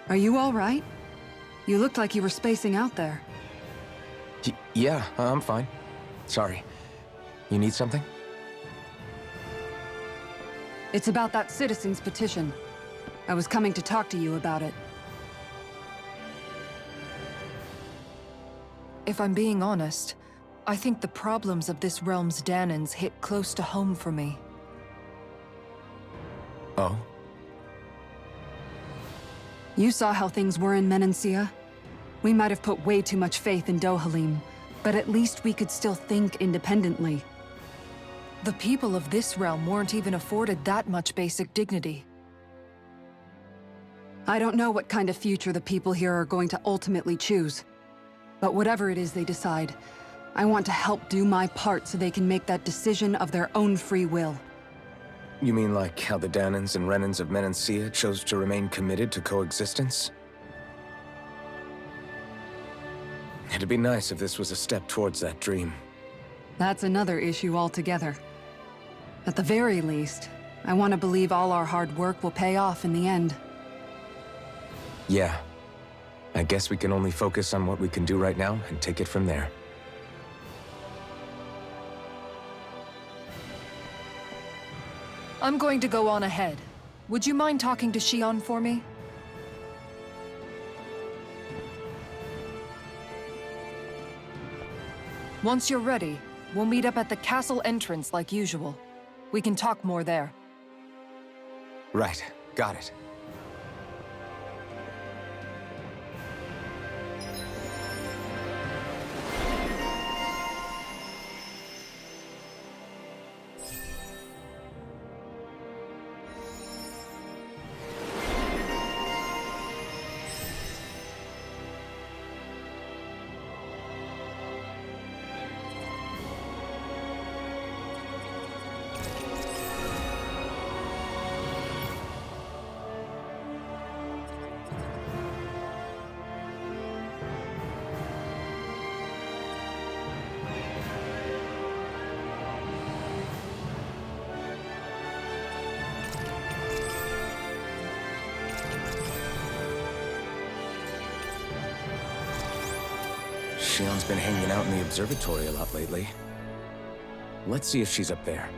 Are you all right? You looked like you were spacing out there. Yeah, I'm fine. Sorry. You need something? It's about that citizen's petition. I was coming to talk to you about it. If I'm being honest, I think the problems of this realm's Danans hit close to home for me. Oh? You saw how things were in Menancia. We might have put way too much faith in Dohalim, but at least we could still think independently. The people of this realm weren't even afforded that much basic dignity. I don't know what kind of future the people here are going to ultimately choose. But whatever it is they decide, I want to help do my part so they can make that decision of their own free will. You mean like how the Danans and Renans of Menancia chose to remain committed to coexistence? It'd be nice if this was a step towards that dream. That's another issue altogether. At the very least, I want to believe all our hard work will pay off in the end. Yeah. I guess we can only focus on what we can do right now and take it from there. I'm going to go on ahead. Would you mind talking to Shion for me? Once you're ready, we'll meet up at the castle entrance like usual. We can talk more there. Right. Got it. Shion's been hanging out in the observatory a lot lately. Let's see if she's up there.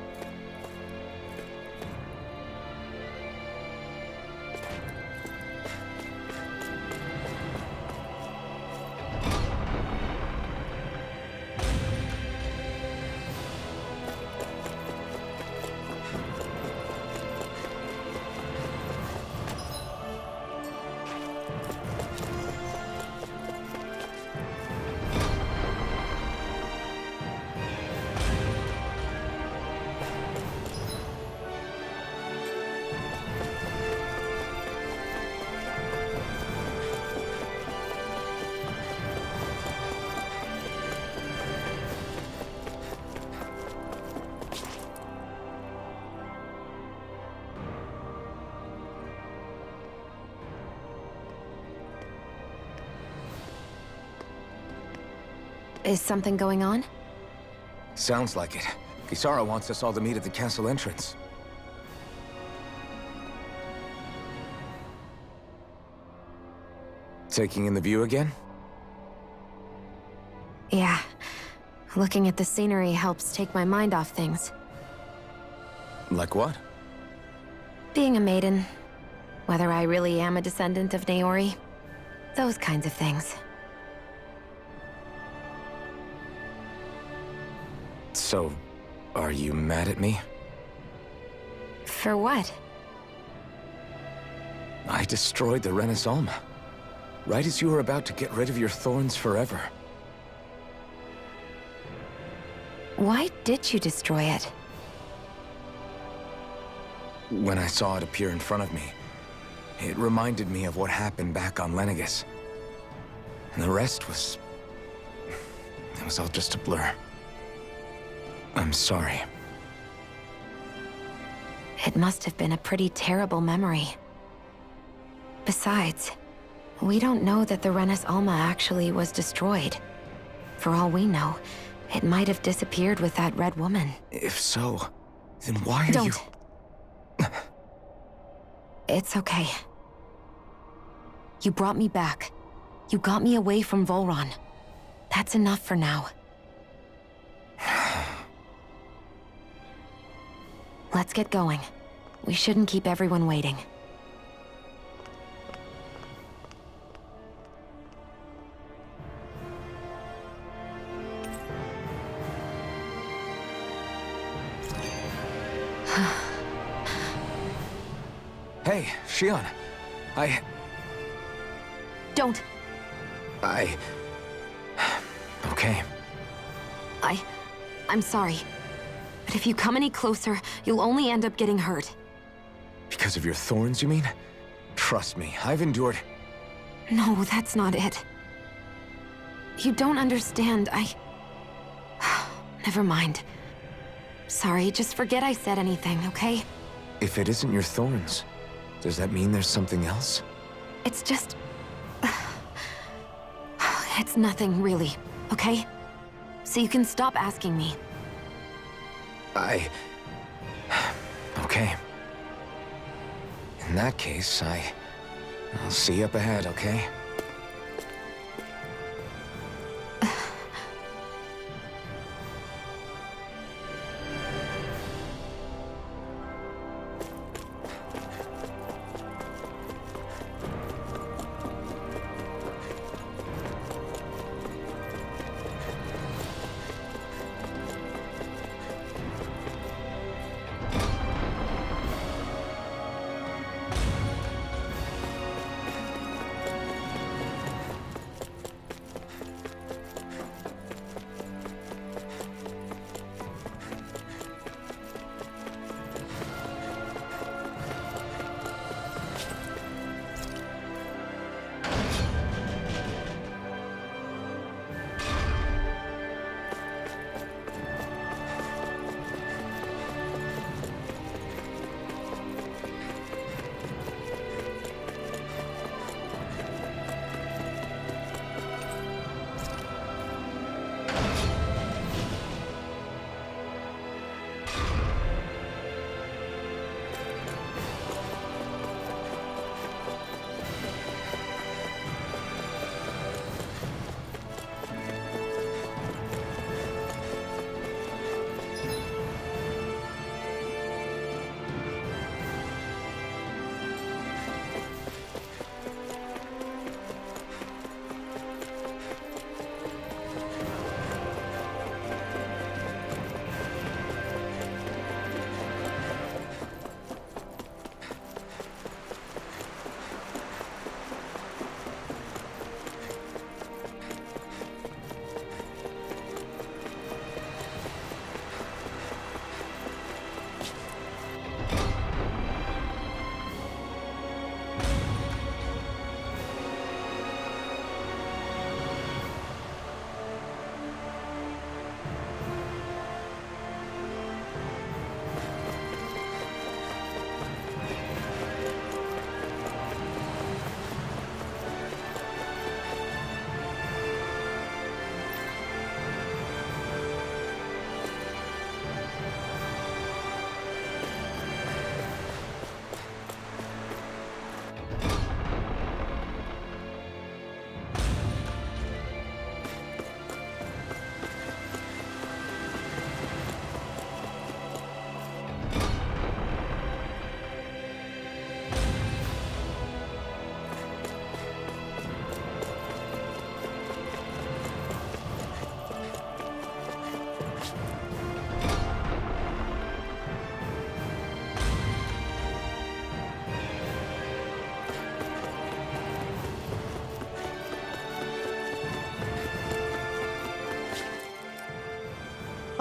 Is something going on? Sounds like it. Kisara wants us all to meet at the castle entrance. Taking in the view again? Yeah. Looking at the scenery helps take my mind off things. Like what? Being a maiden. Whether I really am a descendant of Naori. Those kinds of things. So, are you mad at me? For what? I destroyed the Renis Alma. Right as you were about to get rid of your thorns forever. Why did you destroy it? When I saw it appear in front of me, it reminded me of what happened back on Lenegus. And the rest was... it was all just a blur. I'm sorry. It must have been a pretty terrible memory. Besides, we don't know that the Renis Alma actually was destroyed. For all we know, it might have disappeared with that red woman. If so, then why are you... It's okay. You brought me back. You got me away from Volron. That's enough for now. Let's get going. We shouldn't keep everyone waiting. Hey, Shion. Don't. Okay. I'm sorry. But if you come any closer, you'll only end up getting hurt. Because of your thorns, you mean? Trust me, I've endured... No, that's not it. You don't understand, Never mind. Sorry, just forget I said anything, okay? If it isn't your thorns, does that mean there's something else? It's just... It's nothing, really, okay? So you can stop asking me. Okay. In that case, I'll see you up ahead, okay?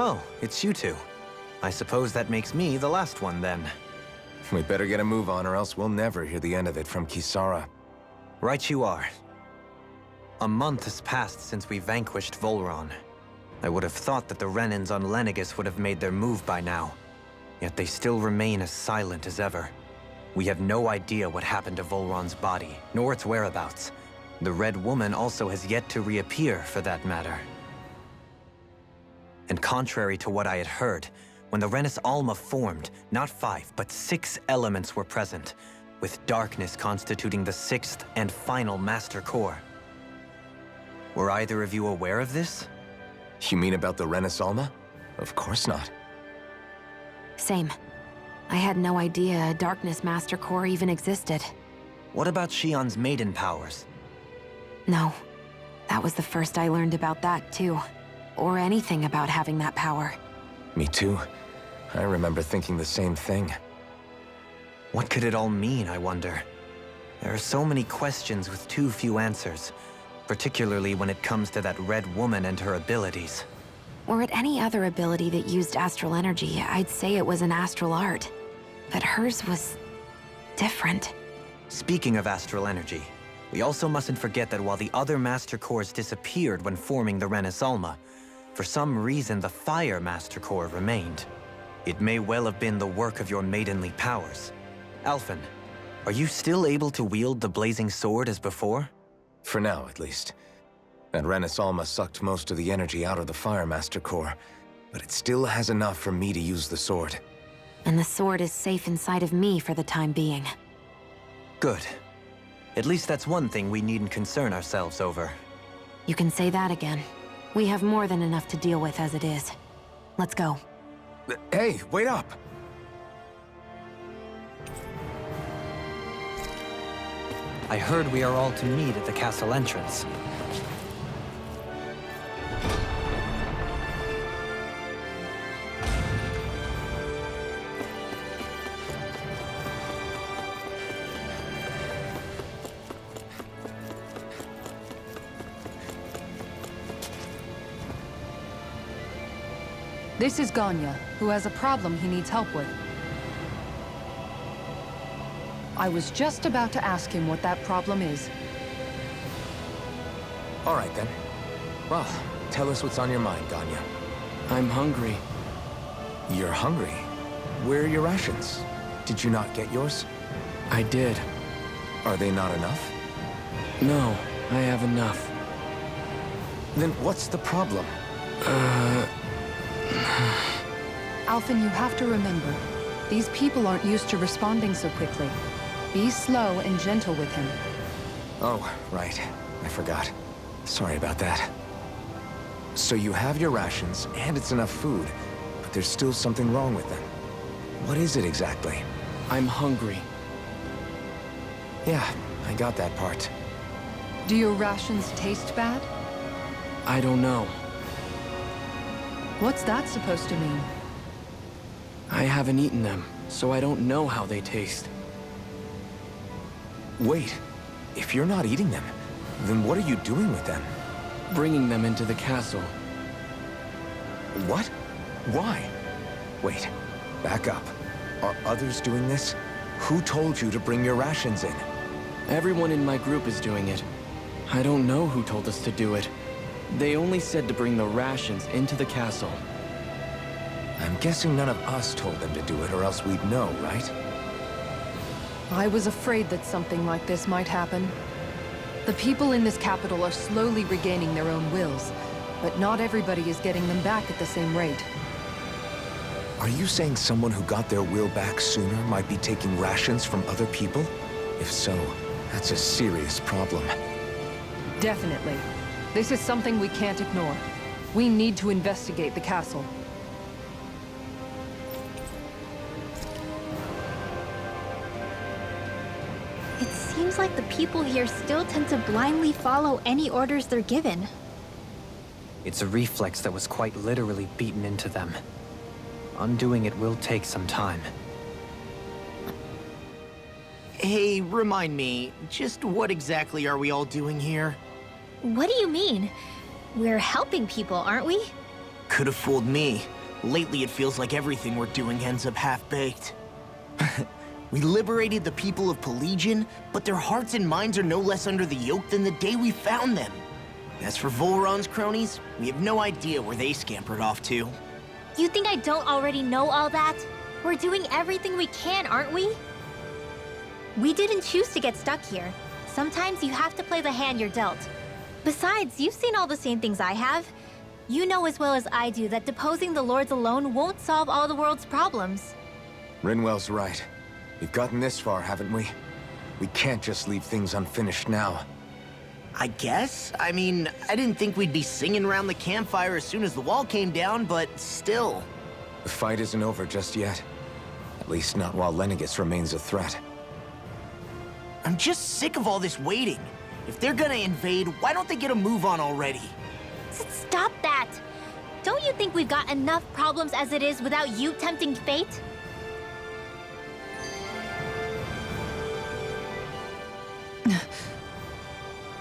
Oh, it's you two. I suppose that makes me the last one, then. We better get a move on, or else we'll never hear the end of it from Kisara. Right you are. A month has passed since we vanquished Volron. I would have thought that the Renans on Lenegis would have made their move by now. Yet they still remain as silent as ever. We have no idea what happened to Volron's body, nor its whereabouts. The Red Woman also has yet to reappear, for that matter. And contrary to what I had heard, when the Renis Alma formed, not 5, but 6 elements were present. with darkness constituting the sixth and final Master Core. Were either of you aware of this? You mean about the Renaissance? Of course not. Same. I had no idea a Darkness Master Core even existed. What about Xion's maiden powers? No. That was the first I learned about that, too. Or anything about having that power. Me too. I remember thinking the same thing. What could it all mean, I wonder? There are so many questions with too few answers, particularly when it comes to that Red Woman and her abilities. Were it any other ability that used astral energy, I'd say it was an astral art. But hers was different. Speaking of astral energy, we also mustn't forget that while the other Master Cores disappeared when forming the Renaissance, for some reason the Fire Master Core remained. It may well have been the work of your maidenly powers. Alphen, are you still able to wield the blazing sword as before? For now, at least. That Renaissance sucked most of the energy out of the Fire Master Core, but it still has enough for me to use the sword. And the sword is safe inside of me for the time being. Good. At least that's one thing we needn't concern ourselves over. You can say that again. We have more than enough to deal with as it is. Let's go. Hey, wait up! I heard we are all to meet at the castle entrance. This is Ganya, who has a problem he needs help with. I was just about to ask him what that problem is. All right, then. Well, tell us what's on your mind, Ganya. I'm hungry. You're hungry? Where are your rations? Did you not get yours? I did. Are they not enough? No, I have enough. Then what's the problem? Alphen, you have to remember, these people aren't used to responding so quickly. Be slow and gentle with him. Oh, right. I forgot. Sorry about that. So you have your rations, and it's enough food, but there's still something wrong with them. What is it exactly? I'm hungry. Yeah, I got that part. Do your rations taste bad? I don't know. What's that supposed to mean? I haven't eaten them, so I don't know how they taste. Wait, if you're not eating them, then what are you doing with them? Bringing them into the castle. What? Why? Wait, back up. Are others doing this? Who told you to bring your rations in? Everyone in my group is doing it. I don't know who told us to do it. They only said to bring the rations into the castle. I'm guessing none of us told them to do it, or else we'd know, right? I was afraid that something like this might happen. The people in this capital are slowly regaining their own wills, but not everybody is getting them back at the same rate. Are you saying someone who got their will back sooner might be taking rations from other people? If so, that's a serious problem. Definitely. This is something we can't ignore. We need to investigate the castle. It seems like the people here still tend to blindly follow any orders they're given. It's a reflex that was quite literally beaten into them. Undoing it will take some time. Hey, remind me, just what exactly are we all doing here? What do you mean? We're helping people, aren't we? Could have fooled me. Lately it feels like everything we're doing ends up half-baked. We liberated the people of Pelagian, but their hearts and minds are no less under the yoke than the day we found them. As for Volron's cronies, we have no idea where they scampered off to. You think I don't already know all that? We're doing everything we can, aren't we? We didn't choose to get stuck here. Sometimes you have to play the hand you're dealt. Besides, you've seen all the same things I have. You know as well as I do that deposing the lords alone won't solve all the world's problems. Rinwell's right. We've gotten this far, haven't we? We can't just leave things unfinished now. I guess? I mean, I didn't think we'd be singing around the campfire as soon as the wall came down, but still. The fight isn't over just yet. At least not while Lenegis remains a threat. I'm just sick of all this waiting. If they're gonna invade, why don't they get a move on already? Stop that! Don't you think we've got enough problems as it is without you tempting fate?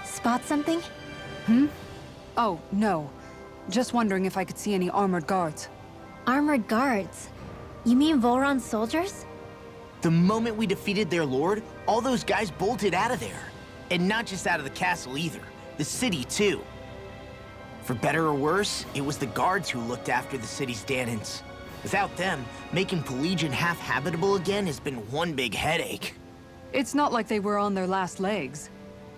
Spot something? Oh, no. Just wondering if I could see any armored guards. Armored guards? You mean Volron's soldiers? The moment we defeated their lord, all those guys bolted out of there. And not just out of the castle either. The city, too. For better or worse, it was the guards who looked after the city's Danans. Without them, making Pelegion half-habitable again has been one big headache. It's not like they were on their last legs.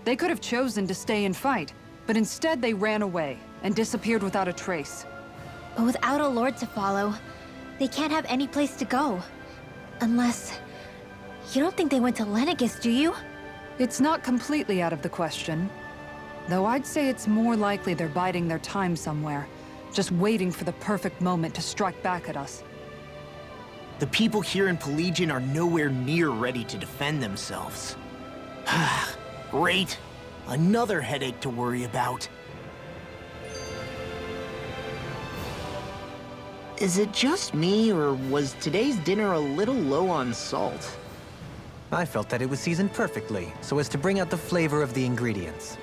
They could have chosen to stay and fight, but instead they ran away and disappeared without a trace. But without a lord to follow, they can't have any place to go. Unless... You don't think they went to Lenegis, do you? It's not completely out of the question. Though I'd say it's more likely they're biding their time somewhere, just waiting for the perfect moment to strike back at us. The people here in Pelegion are nowhere near ready to defend themselves. Great. Another headache to worry about. Is it just me, or was today's dinner a little low on salt? I felt that it was seasoned perfectly, so as to bring out the flavor of the ingredients.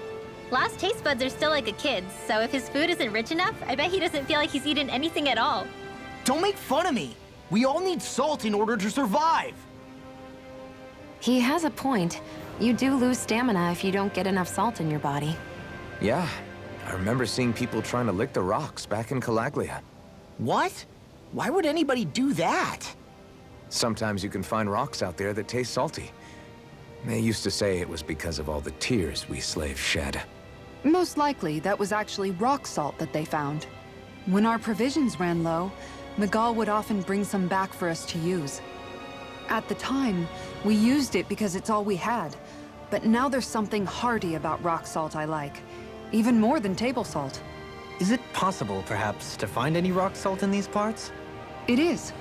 Last taste buds are still like a kid's, so if his food isn't rich enough, I bet he doesn't feel like he's eaten anything at all. Don't make fun of me! We all need salt in order to survive! He has a point. You do lose stamina if you don't get enough salt in your body. Yeah, I remember seeing people trying to lick the rocks back in Calaglia. What? Why would anybody do that? Sometimes you can find rocks out there that taste salty. They used to say it was because of all the tears we slaves shed. Most likely, that was actually rock salt that they found. When our provisions ran low, Miguel would often bring some back for us to use. At the time, we used it because it's all we had. But now there's something hearty about rock salt I like. Even more than table salt. Is it possible, perhaps, to find any rock salt in these parts? It is.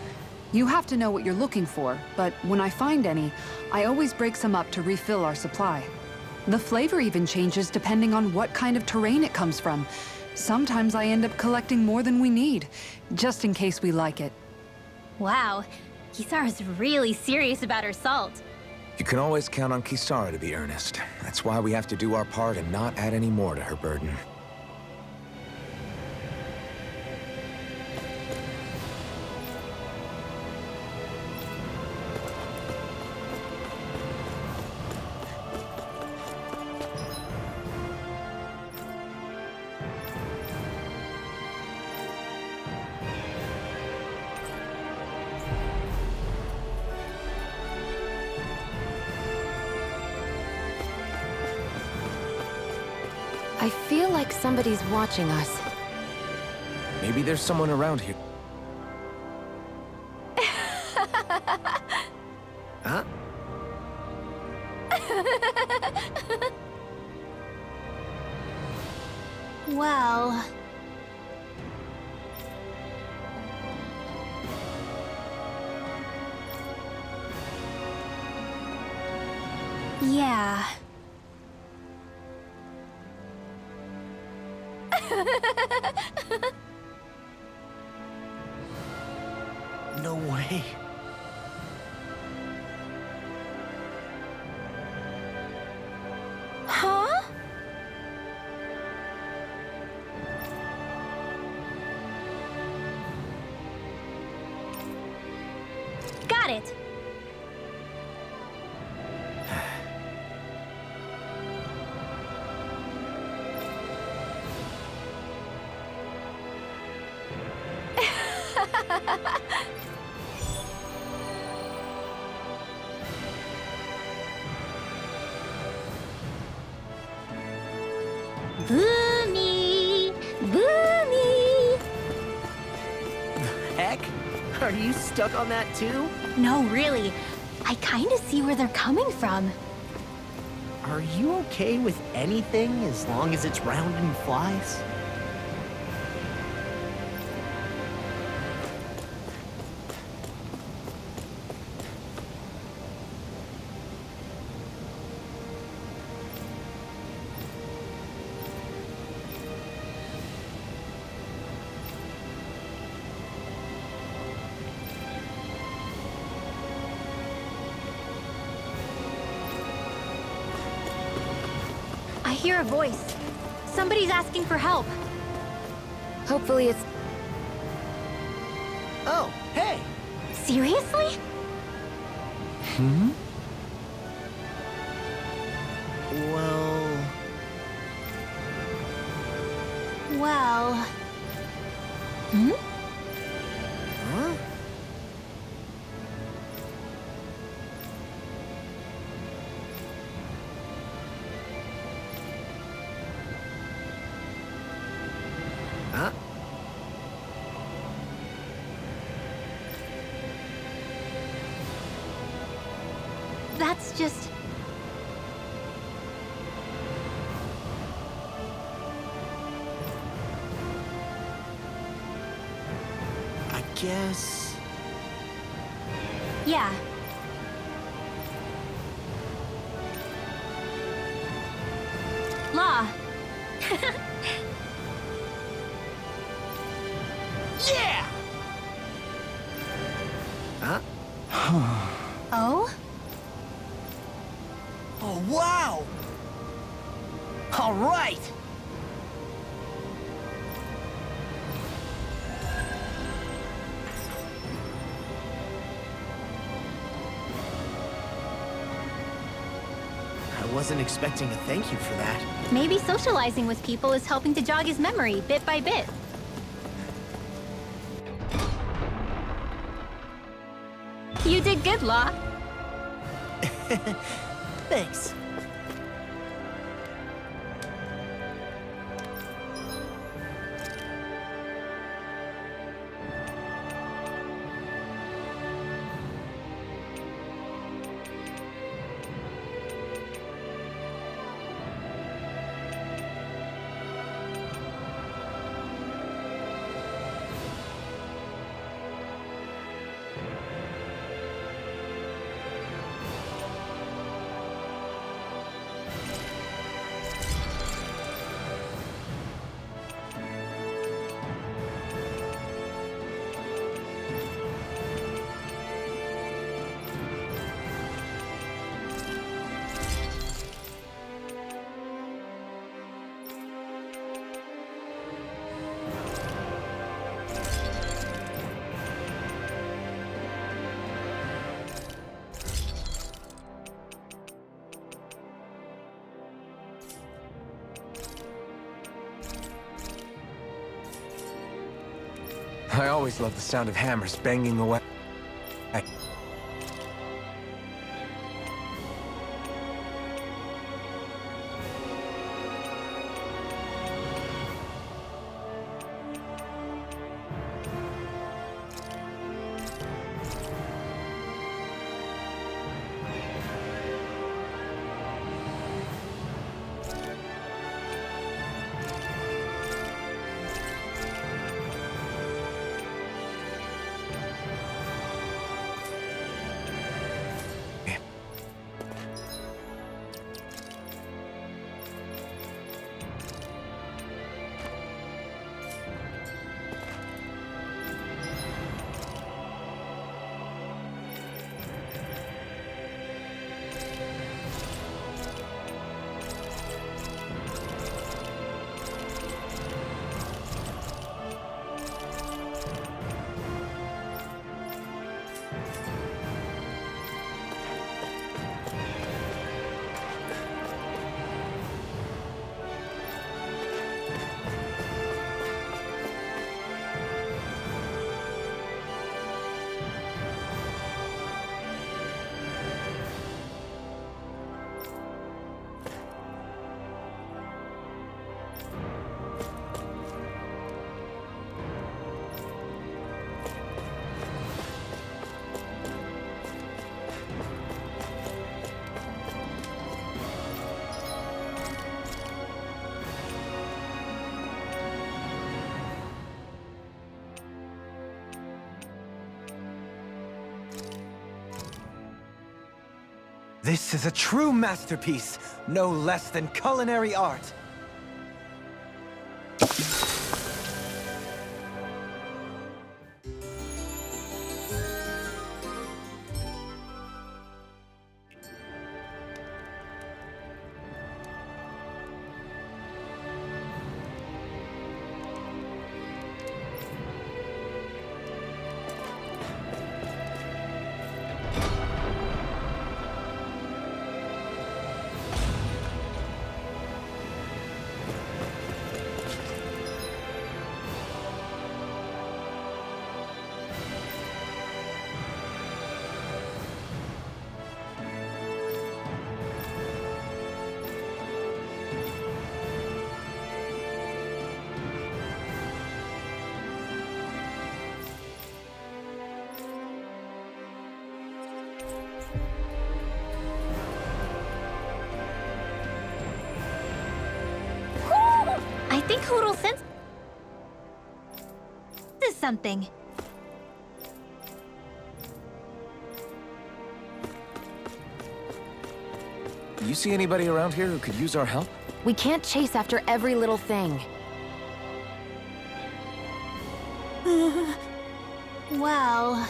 You have to know what you're looking for, but when I find any, I always break some up to refill our supply. The flavor even changes depending on what kind of terrain it comes from. Sometimes I end up collecting more than we need, just in case we like it. Wow, Kisara's really serious about her salt. You can always count on Kisara to be earnest. That's why we have to do our part and not add any more to her burden. I feel like somebody's watching us. Maybe there's someone around here. Huh? Well... Yeah... No way. Huh? Got it. Boomy! Boomy! Heck? Are you stuck on that too? No, really. I kinda see where they're coming from. Are you okay with anything as long as it's round and flies? I hear a voice. Somebody's asking for help. Hopefully it's... Oh, hey! Seriously? Hmm? Well... Well... Huh? Huh? That's just... I guess... Yeah. Law. Yeah! Huh? Oh? Oh, wow! All right! I wasn't expecting a thank you for that. Maybe socializing with people is helping to jog his memory bit by bit. You did good, Law. Thanks. I always love the sound of hammers banging away. This is a true masterpiece, no less than culinary art. I think Hoodle senses something. You see anybody around here who could use our help? We can't chase after every little thing. Well...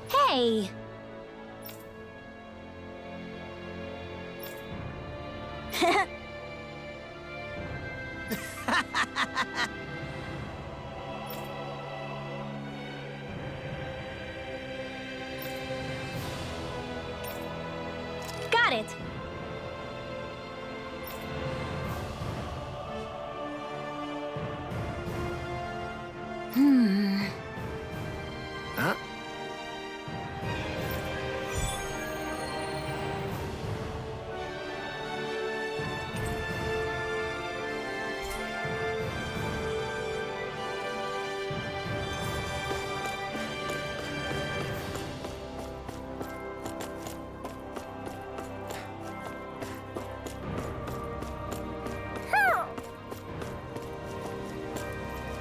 Hey! Got it! Huh?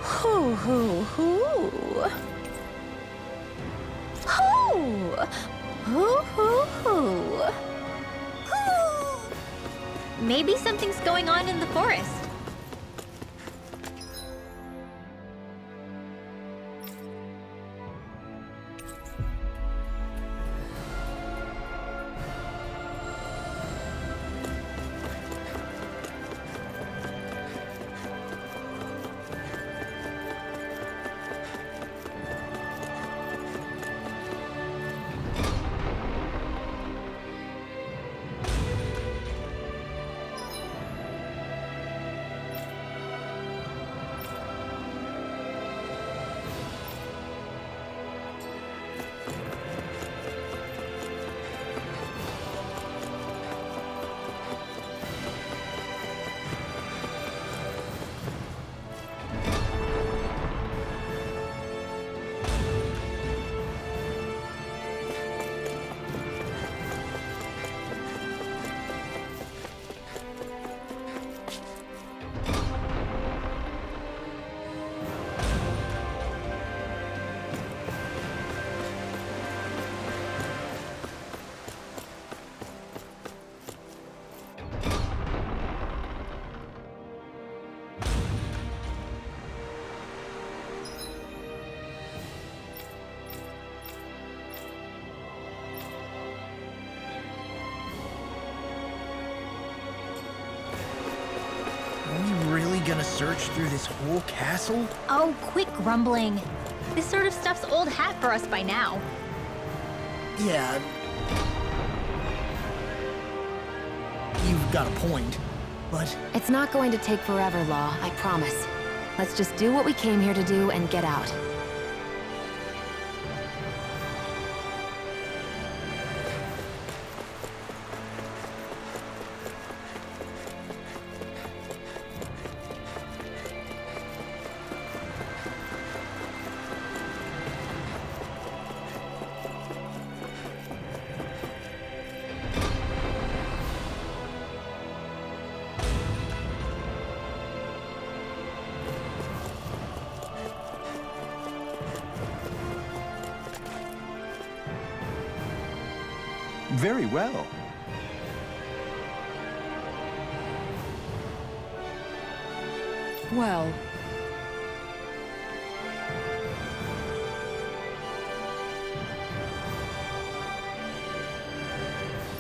Hoo hoo hoo. Hoo. Hoo hoo hoo. Maybe something's going on in the forest. Are we really gonna search through this whole castle? Oh, quit grumbling. This sort of stuff's old hat for us by now. Yeah. You've got a point, but... It's not going to take forever, Law, I promise. Let's just do what we came here to do and get out. Very well. Well,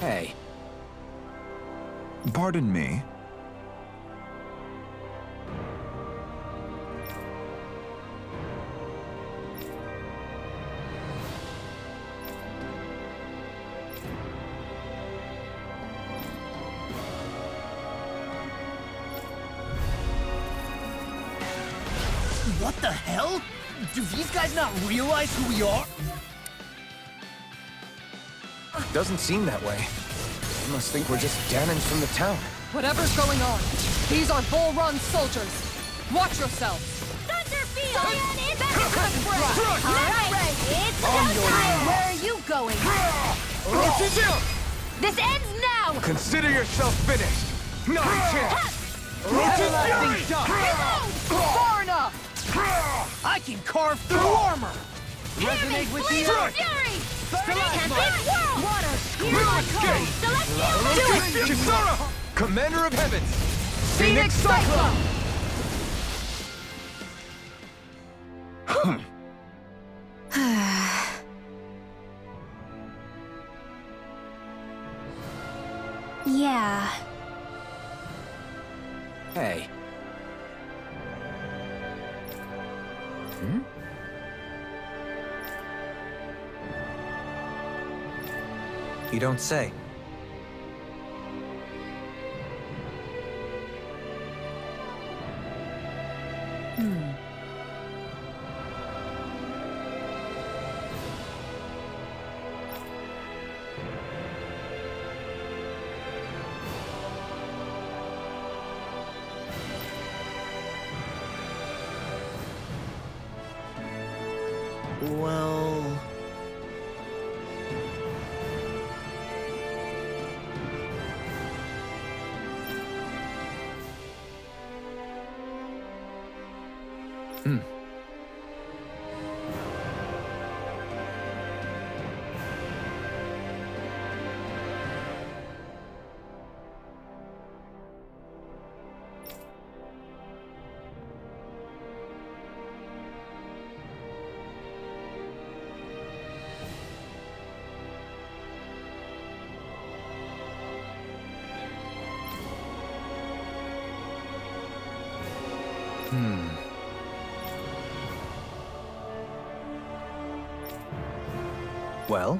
Hey, Pardon me. What the hell? Do these guys not realize who we are? doesn't seem that way. They must think we're just Danons from the town. whatever's going on, these are Bull Run soldiers. Watch yourselves. Thunderfield! Alright, it's Where are you going? This ends now! Consider yourself finished. Not a chance. Everlasting dust. Far enough. I can carve through armor! Resonate with the Fury! earth. Fury! Stalagmite. World! Water! Here I come! Celestial! Kisara! Commander of Heavens! Phoenix Cyclone. Yeah. Hey. Hmm? You don't say. Well... Well?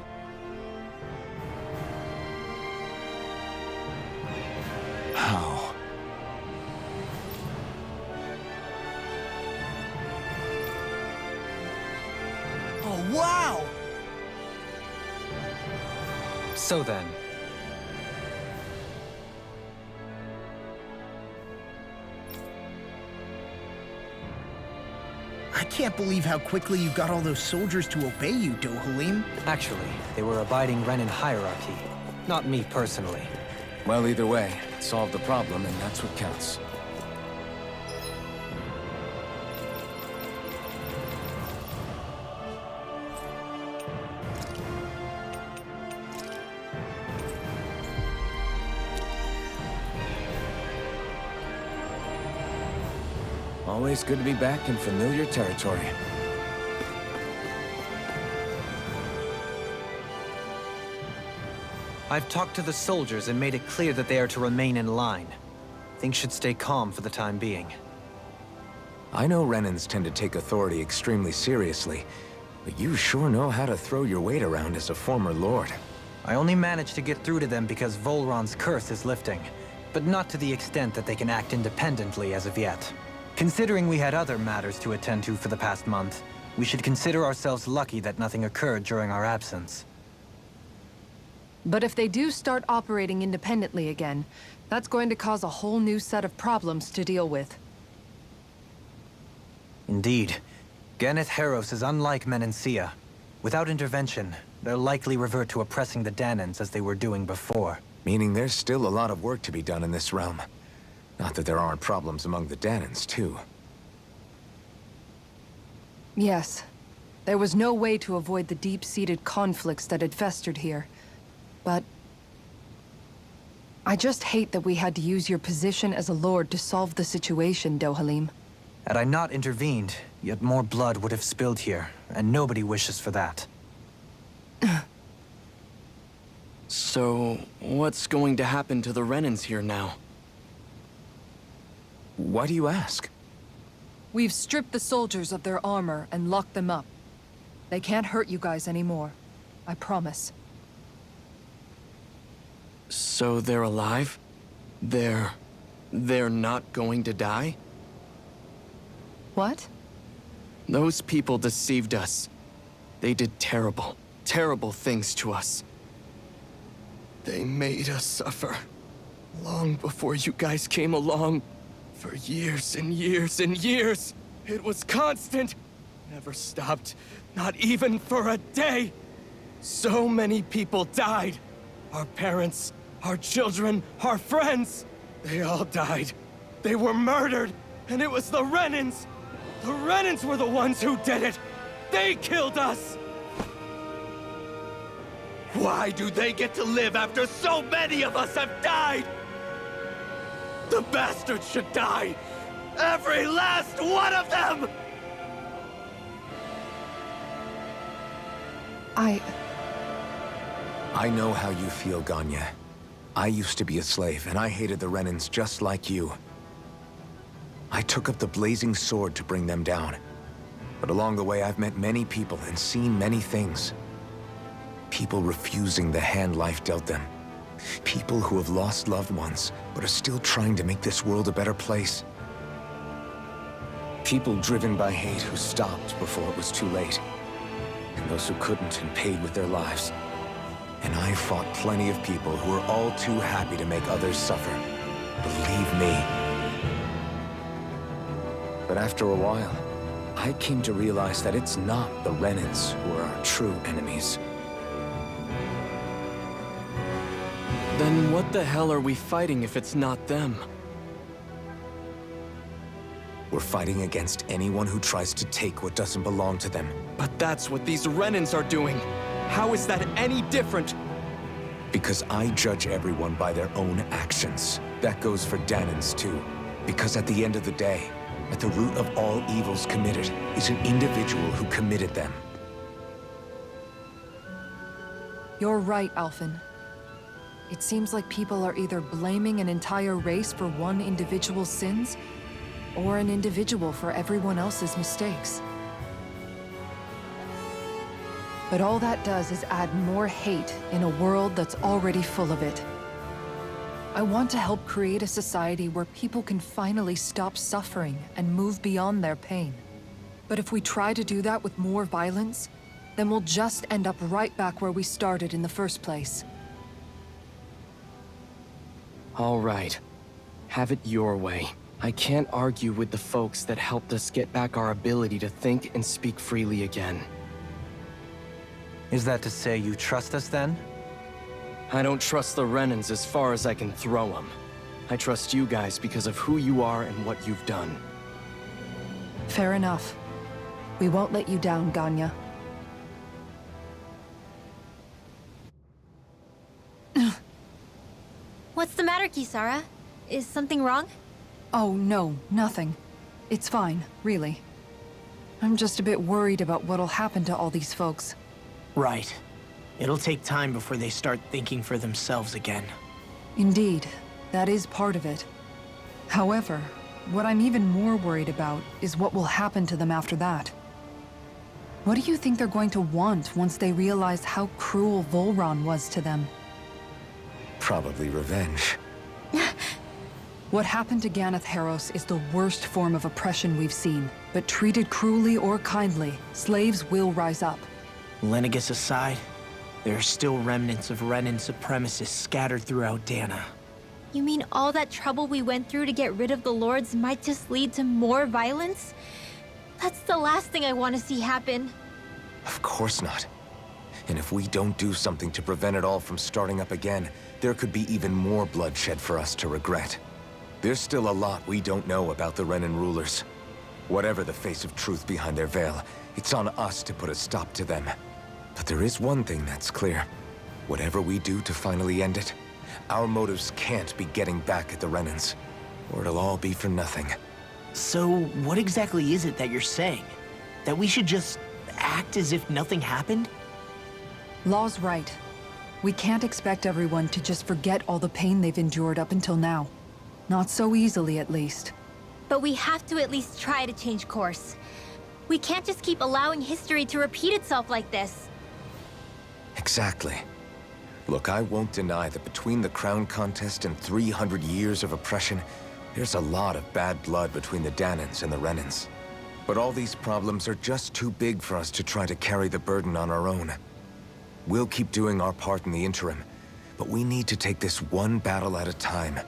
How? Oh, wow! So then, I can't believe how quickly you got all those soldiers to obey you, Dohalim. actually, they were abiding Renan hierarchy. Not me personally. Well, either way, it solved the problem, and that's what counts. Always good to be back in familiar territory. I've talked to the soldiers and made it clear that they are to remain in line. Things should stay calm for the time being. I know Renans tend to take authority extremely seriously, but you sure know how to throw your weight around as a former lord. I only managed to get through to them because Volron's curse is lifting, but not to the extent that they can act independently as of yet. Considering we had other matters to attend to for the past month, we should consider ourselves lucky that nothing occurred during our absence. But if they do start operating independently again, that's going to cause a whole new set of problems to deal with. Indeed. Ganeth Heros is unlike Menancia. Without intervention, they'll likely revert to oppressing the Danans as they were doing before. Meaning there's still a lot of work to be done in this realm. Not that there aren't problems among the Danans, too. Yes. There was no way to avoid the deep-seated conflicts that had festered here. But I just hate that we had to use your position as a lord to solve the situation, Dohalim. Had I not intervened, yet more blood would have spilled here, and nobody wishes for that. So, what's going to happen to the Renans here now? Why do you ask? We've stripped the soldiers of their armor and locked them up. They can't hurt you guys anymore. I promise. So they're alive? They're not going to die? What? Those people deceived us. They did terrible, terrible things to us. They made us suffer. Long before you guys came along. For years and years and years. It was constant. Never stopped. Not even for a day. So many people died. Our parents, our children, our friends. They all died. They were murdered. And it was the Renans. The Renans were the ones who did it. They killed us. Why do they get to live after so many of us have died? The bastards should die! Every last one of them! I know how you feel, Ganya. I used to be a slave, and I hated the Renans just like you. I took up the blazing sword to bring them down. But along the way, I've met many people and seen many things. People refusing the hand life dealt them. People who have lost loved ones, but are still trying to make this world a better place. People driven by hate who stopped before it was too late. And those who couldn't and paid with their lives. And I fought plenty of people who were all too happy to make others suffer. Believe me. But after a while, I came to realize that it's not the Renans who are our true enemies. Then what the hell are we fighting if it's not them? We're fighting against anyone who tries to take what doesn't belong to them. But that's what these Renans are doing. How is that any different? Because I judge everyone by their own actions. That goes for Danans too. Because at the end of the day, at the root of all evils committed is an individual who committed them. You're right, Alphen. It seems like people are either blaming an entire race for one individual's sins, or an individual for everyone else's mistakes. But all that does is add more hate in a world that's already full of it. I want to help create a society where people can finally stop suffering and move beyond their pain. But if we try to do that with more violence, then we'll just end up right back where we started in the first place. All right. Have it your way. I can't argue with the folks that helped us get back our ability to think and speak freely again. Is that to say you trust us then? I don't trust the Renans as far as I can throw them. I trust you guys because of who you are and what you've done. Fair enough. We won't let you down, Ganya. What's the matter, Kisara? Is something wrong? Oh, no, nothing. It's fine, really. I'm just a bit worried about what'll happen to all these folks. Right. It'll take time before they start thinking for themselves again. Indeed, that is part of it. However, what I'm even more worried about is what will happen to them after that. What do you think they're going to want once they realize how cruel Volron was to them? Probably revenge. What happened to Ganeth Haros is the worst form of oppression we've seen, but treated cruelly or kindly, slaves will rise up. Lenegis aside, there are still remnants of Renan supremacists scattered throughout Dana. You mean all that trouble we went through to get rid of the Lords might just lead to more violence? That's the last thing I want to see happen. Of course not. And if we don't do something to prevent it all from starting up again, there could be even more bloodshed for us to regret. There's still a lot we don't know about the Renan rulers. Whatever the face of truth behind their veil, it's on us to put a stop to them. But there is one thing that's clear. Whatever we do to finally end it, Our motives can't be getting back at the Renans, or it'll all be for nothing. So, what exactly is it that you're saying? That we should just act as if nothing happened? Law's right. We can't expect everyone to just forget all the pain they've endured up until now. Not so easily, at least. But we have to at least try to change course. We can't just keep allowing history to repeat itself like this. Exactly. Look, I won't deny that between the crown contest and 300 years of oppression, there's a lot of bad blood between the Danans and the Renans. But all these problems are just too big for us to try to carry the burden on our own. We'll keep doing our part in the interim, but we need to take this one battle at a time.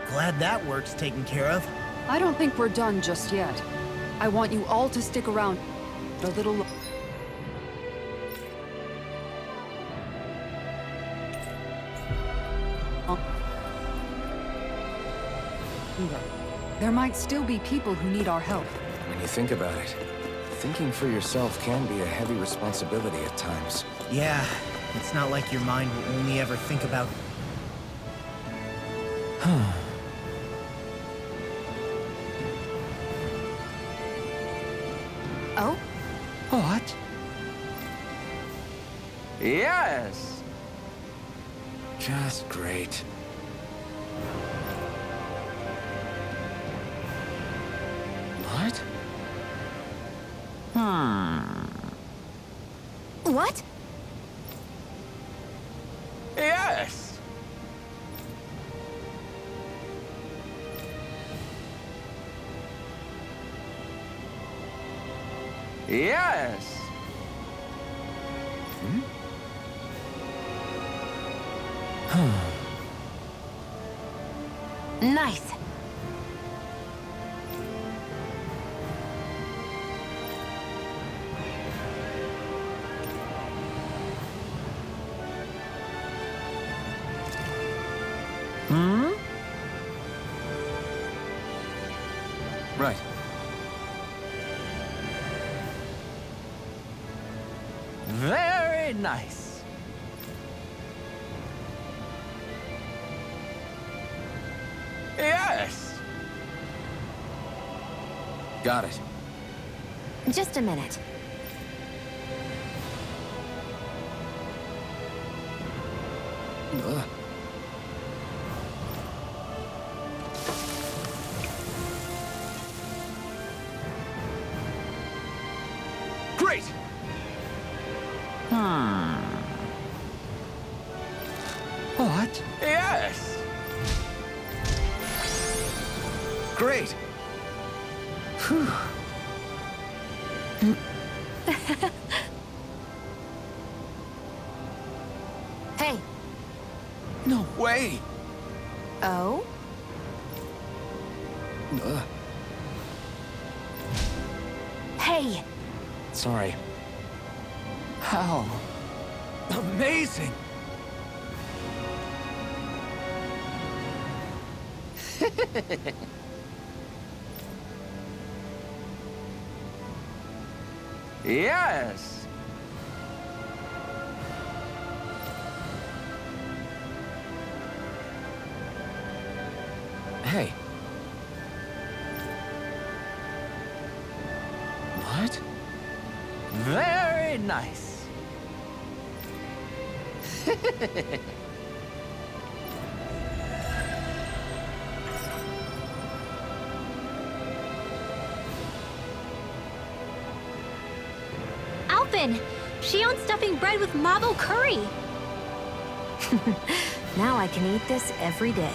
Glad that work's taken care of. I don't think we're done just yet. I want you all to stick around a little. There might still be people who need our help. When you think about it, thinking for yourself can be a heavy responsibility at times. Yeah, it's not like your mind will only ever think about... Oh? What? Yes! Just great. What? What? Yes! Yes! Nice. Right. Very nice. Yes! Got it. Just a minute. Ugh. Great! What? Yes! Great! Phew. Hey. No way! Oh? Ugh. Hey. Sorry. How? Amazing! Yes! Hey. What? Very nice. Alvin! She owns stuffing bread with mabo curry! Now I can eat this every day.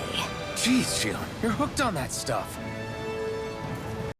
Jeez, Shion, you're hooked on that stuff.